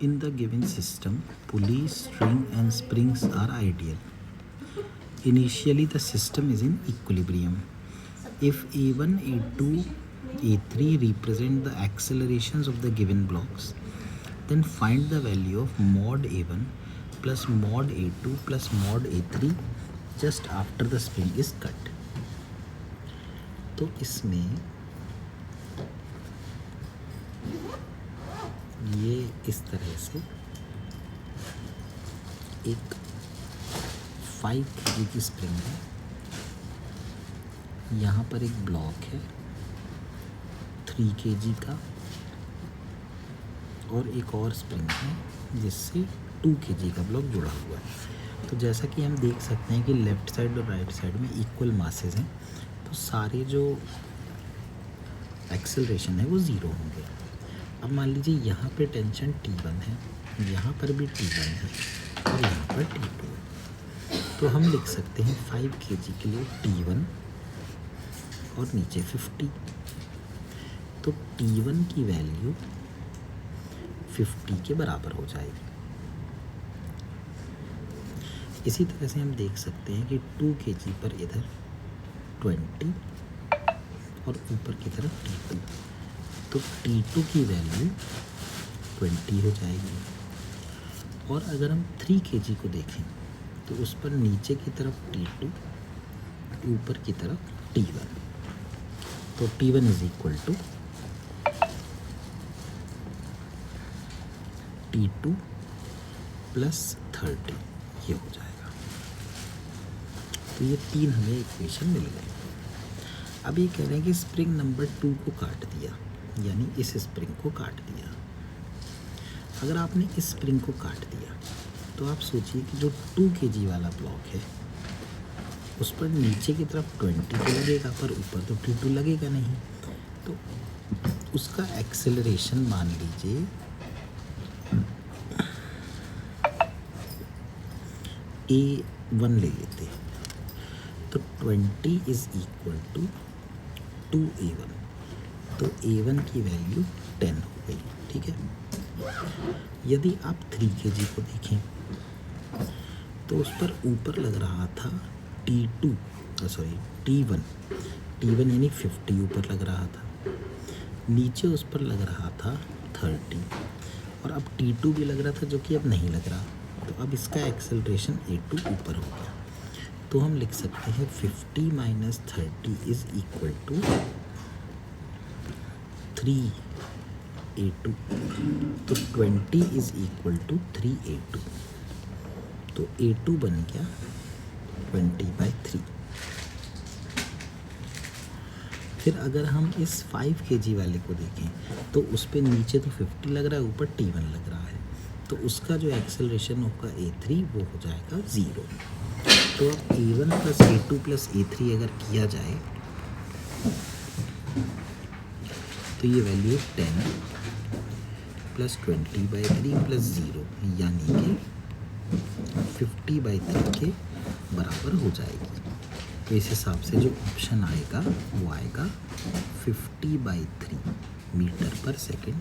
In the given system, pulley, string and springs are ideal. Initially, the system is in equilibrium. If A1, A2, A3 represent the accelerations of the given blocks, then find the value of mod A1 plus mod A2 plus mod A3 just after the spring is cut. तो इसमें ये इस तरह से एक 5 kg की spring है, यहाँ पर एक ब्लॉक है 3 kg का और एक और स्प्रिंग है जिससे 2 kg का ब्लॉक जुड़ा हुआ है। तो जैसा कि हम देख सकते हैं कि लेफ़्ट साइड और राइट साइड में इक्वल मासेस हैं, तो सारे जो एक्सेलरेशन है वो ज़ीरो होंगे। अब मान लीजिए यहाँ पे टेंशन T1 है, यहाँ पर भी T1 है और यहाँ पर T2 है, तो हम लिख सकते हैं 5 kg के लिए T1 और नीचे 50, तो T1 की वैल्यू 50 के बराबर हो जाएगी। इसी तरह से हम देख सकते हैं कि 2 kg पर इधर 20 और ऊपर की तरफ T2, तो T2 की वैल्यू 20 हो जाएगी। और अगर हम 3 kg को देखें तो उस पर नीचे की तरफ T2, ऊपर की तरफ T1, तो T1 is equal to T2 plus 30, ये हो जाएगा। तो ये 3 हमें इक्वेशन मिल गए। अब ये कह रहे हैं कि स्प्रिंग नंबर 2 को काट दिया, यानी इस स्प्रिंग को काट दिया। अगर आपने इस स्प्रिंग को काट दिया तो आप सोचिए कि जो 2 kg वाला ब्लॉक है उस पर नीचे की तरफ 20 तो लगेगा, पर ऊपर तो T2 लगेगा नहीं, तो उसका एक्सेलरेशन मान लीजिए A1 ले लेते हैं, तो 20 इज इक्वल टू 2A1, तो A1 की वैल्यू 10 हो गई। ठीक है, यदि आप 3 kg को देखें तो उस पर ऊपर लग रहा था T1 यानी 50 ऊपर लग रहा था, नीचे उस पर लग रहा था 30 और अब T2 भी लग रहा था जो कि अब नहीं लग रहा, तो अब इसका एक्सेलरेशन A2 ऊपर हो गया। तो हम लिख सकते हैं 50 minus 30 is equal to 3A2, तो 20 इज इक्वल टू 3A2, तो A2 बन गया 20/3। फिर अगर हम इस 5 kg वाले को देखें तो उस पर नीचे तो 50 लग रहा है, ऊपर T1 लग रहा है, तो उसका जो एक्सेलरेशन होगा A3 वो हो जाएगा 0। तो अब A1 plus A2 plus A3 अगर किया जाए तो ये वैल्यू 10 प्लस 20/3 प्लस 0 यानी कि 50/3 के बराबर हो जाएगी। तो इस हिसाब से जो ऑप्शन आएगा वो आएगा 50/3 मीटर पर सेकेंड।